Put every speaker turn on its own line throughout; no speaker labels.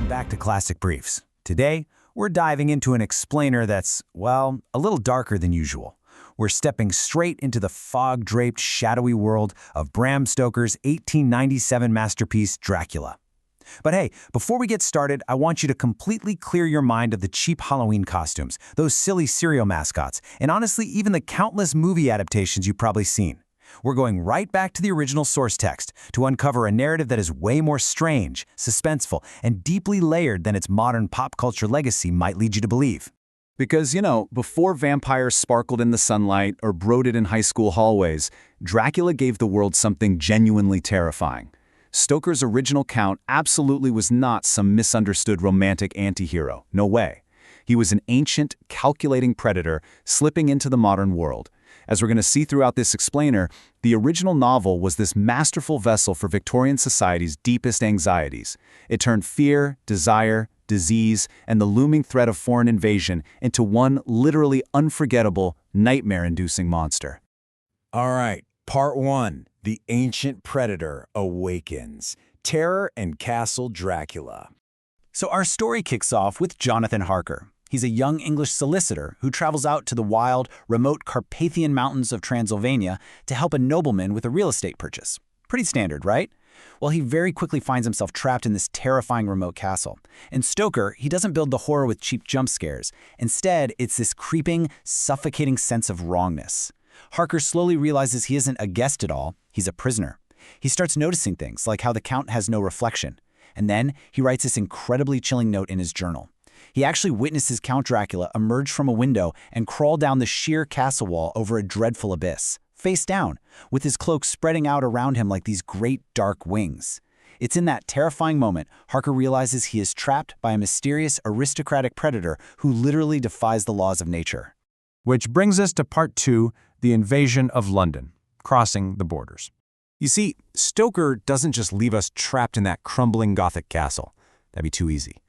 back to Classic Briefs. Today, we're diving into an explainer that's, well, a little darker than usual. We're stepping straight into the fog-draped, shadowy world of Bram Stoker's 1897 masterpiece, Dracula. But hey, before we get started, I want you to completely clear your mind of the cheap Halloween costumes, those silly cereal mascots, and honestly, even the countless movie adaptations you've probably seen. We're going right back to the original source text to uncover a narrative that is way more strange, suspenseful, and deeply layered than its modern pop culture legacy might lead you to believe.
Because, before vampires sparkled in the sunlight or brooded in high school hallways, Dracula gave the world something genuinely terrifying. Stoker's original count absolutely was not some misunderstood romantic anti-hero. No way. He was an ancient, calculating predator slipping into the modern world. As we're going to see throughout this explainer, the original novel was this masterful vessel for Victorian society's deepest anxieties. It turned fear, desire, disease, and the looming threat of foreign invasion into one literally unforgettable, nightmare-inducing monster.
All right, Part 1. The Ancient Predator Awakens. Terror in Castle Dracula.
So our story kicks off with Jonathan Harker. He's a young English solicitor who travels out to the wild, remote Carpathian mountains of Transylvania to help a nobleman with a real estate purchase. Pretty standard, right? Well, he very quickly finds himself trapped in this terrifying remote castle. In Stoker, he doesn't build the horror with cheap jump scares. Instead, it's this creeping, suffocating sense of wrongness. Harker slowly realizes he isn't a guest at all, he's a prisoner. He starts noticing things like how the Count has no reflection. And then he writes this incredibly chilling note in his journal. He actually witnesses Count Dracula emerge from a window and crawl down the sheer castle wall over a dreadful abyss, face down, with his cloak spreading out around him like these great dark wings. It's in that terrifying moment Harker realizes he is trapped by a mysterious aristocratic predator who literally defies the laws of nature.
Which brings us to Part 2, the invasion of London, crossing the borders.
You see, Stoker doesn't just leave us trapped in that crumbling Gothic castle. That'd be too easy.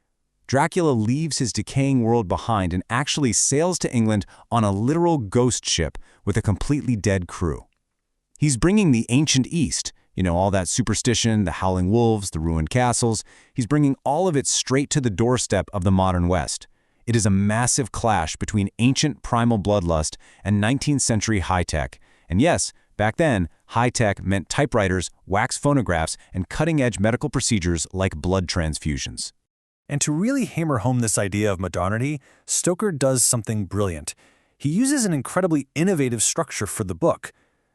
Dracula leaves his decaying world behind and actually sails to England on a literal ghost ship with a completely dead crew. He's bringing the ancient East, all that superstition, the howling wolves, the ruined castles. He's bringing all of it straight to the doorstep of the modern West. It is a massive clash between ancient primal bloodlust and 19th century high-tech. And yes, back then, high-tech meant typewriters, wax phonographs, and cutting-edge medical procedures like blood transfusions.
And to really hammer home this idea of modernity, Stoker does something brilliant. He uses an incredibly innovative structure for the book.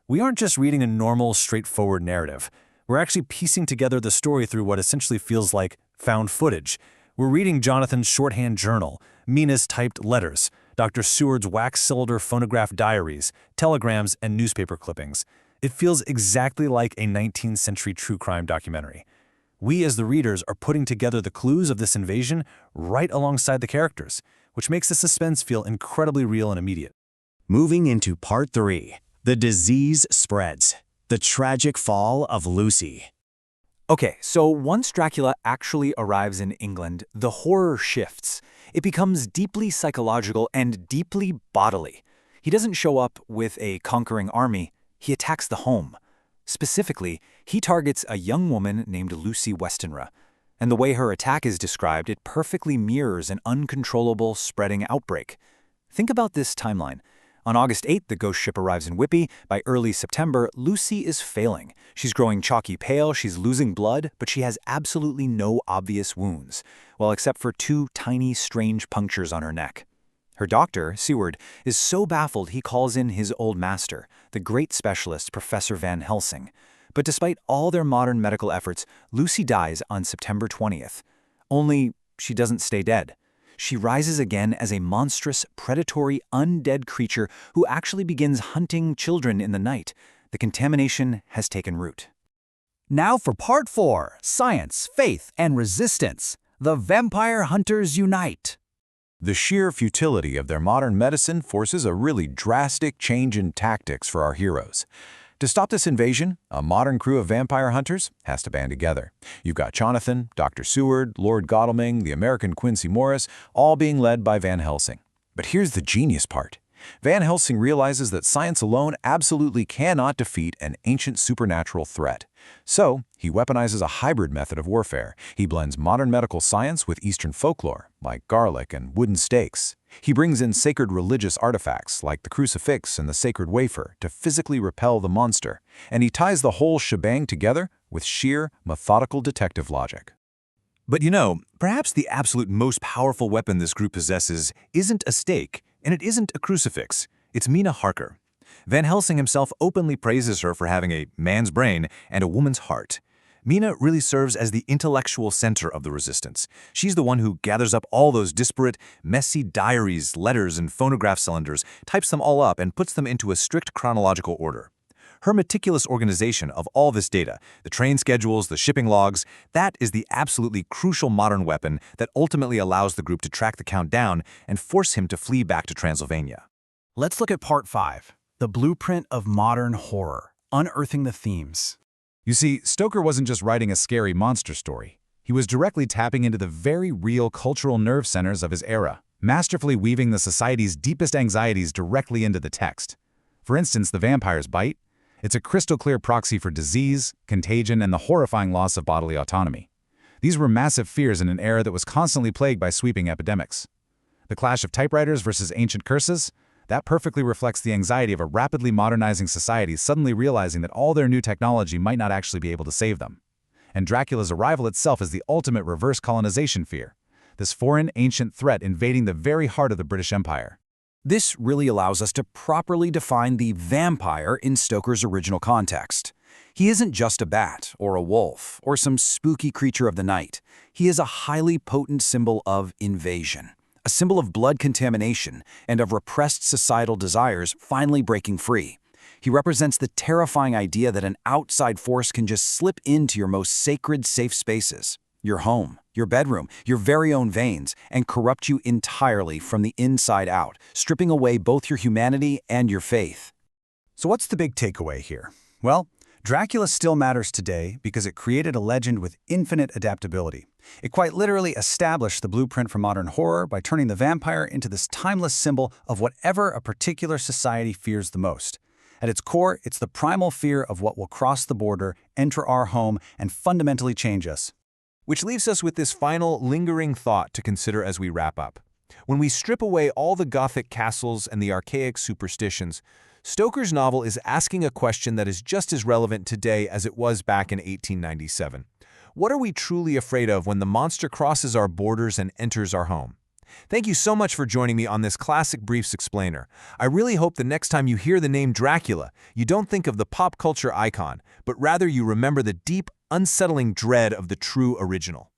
We aren't just reading a normal, straightforward narrative. We're actually piecing together the story through what essentially feels like found footage. We're reading Jonathan's shorthand journal, Mina's typed letters, Dr. Seward's wax-cylinder phonograph diaries, telegrams, and newspaper clippings. It feels exactly like a 19th century true crime documentary. We as the readers are putting together the clues of this invasion right alongside the characters, which makes the suspense feel incredibly real and immediate.
Moving into Part 3. The Disease Spreads. The Tragic Fall of Lucy.
Okay, so once Dracula actually arrives in England, the horror shifts. It becomes deeply psychological and deeply bodily. He doesn't show up with a conquering army, he attacks the home. Specifically, he targets a young woman named Lucy Westenra, and the way her attack is described, it perfectly mirrors an uncontrollable spreading outbreak. Think about this timeline. On August 8th, the ghost ship arrives in Whippy. By early September, Lucy is failing. She's growing chalky pale, she's losing blood, but she has absolutely no obvious wounds, well, except for 2 tiny, strange punctures on her neck. Her doctor, Seward, is so baffled he calls in his old master, the great specialist Professor Van Helsing. But despite all their modern medical efforts, Lucy dies on September 20th. Only, she doesn't stay dead. She rises again as a monstrous, predatory, undead creature who actually begins hunting children in the night. The contamination has taken root.
Now for Part 4, Science, Faith, and Resistance. The Vampire Hunters Unite.
The sheer futility of their modern medicine forces a really drastic change in tactics for our heroes. To stop this invasion, a modern crew of vampire hunters has to band together. You've got Jonathan, Dr. Seward, Lord Godalming, the American Quincy Morris, all being led by Van Helsing. But here's the genius part. Van Helsing realizes that science alone absolutely cannot defeat an ancient supernatural threat. So, he weaponizes a hybrid method of warfare. He blends modern medical science with Eastern folklore, like garlic and wooden stakes. He brings in sacred religious artifacts, like the crucifix and the sacred wafer, to physically repel the monster. And he ties the whole shebang together with sheer, methodical detective logic.
But you know, perhaps the absolute most powerful weapon this group possesses isn't a stake, and it isn't a crucifix. It's Mina Harker. Van Helsing himself openly praises her for having a man's brain and a woman's heart. Mina really serves as the intellectual center of the resistance. She's the one who gathers up all those disparate, messy diaries, letters, and phonograph cylinders, types them all up, and puts them into a strict chronological order. Her meticulous organization of all this data, the train schedules, the shipping logs, that is the absolutely crucial modern weapon that ultimately allows the group to track the Count down and force him to flee back to Transylvania.
Let's look at Part 5, the blueprint of modern horror, unearthing the themes.
You see, Stoker wasn't just writing a scary monster story. He was directly tapping into the very real cultural nerve centers of his era, masterfully weaving the society's deepest anxieties directly into the text. For instance, the vampire's bite. It's a crystal-clear proxy for disease, contagion, and the horrifying loss of bodily autonomy. These were massive fears in an era that was constantly plagued by sweeping epidemics. The clash of typewriters versus ancient curses? That perfectly reflects the anxiety of a rapidly modernizing society suddenly realizing that all their new technology might not actually be able to save them. And Dracula's arrival itself is the ultimate reverse colonization fear, this foreign, ancient threat invading the very heart of the British Empire.
This really allows us to properly define the vampire in Stoker's original context. He isn't just a bat, or a wolf, or some spooky creature of the night. He is a highly potent symbol of invasion, a symbol of blood contamination and of repressed societal desires finally breaking free. He represents the terrifying idea that an outside force can just slip into your most sacred safe spaces, your home, your bedroom, your very own veins, and corrupt you entirely from the inside out, stripping away both your humanity and your faith.
So what's the big takeaway here? Well, Dracula still matters today because it created a legend with infinite adaptability. It quite literally established the blueprint for modern horror by turning the vampire into this timeless symbol of whatever a particular society fears the most. At its core, it's the primal fear of what will cross the border, enter our home, and fundamentally change us.
Which leaves us with this final, lingering thought to consider as we wrap up. When we strip away all the Gothic castles and the archaic superstitions, Stoker's novel is asking a question that is just as relevant today as it was back in 1897. What are we truly afraid of when the monster crosses our borders and enters our home? Thank you so much for joining me on this Classic Briefs Explainer. I really hope the next time you hear the name Dracula, you don't think of the pop culture icon, but rather you remember the deep, unsettling dread of the true original.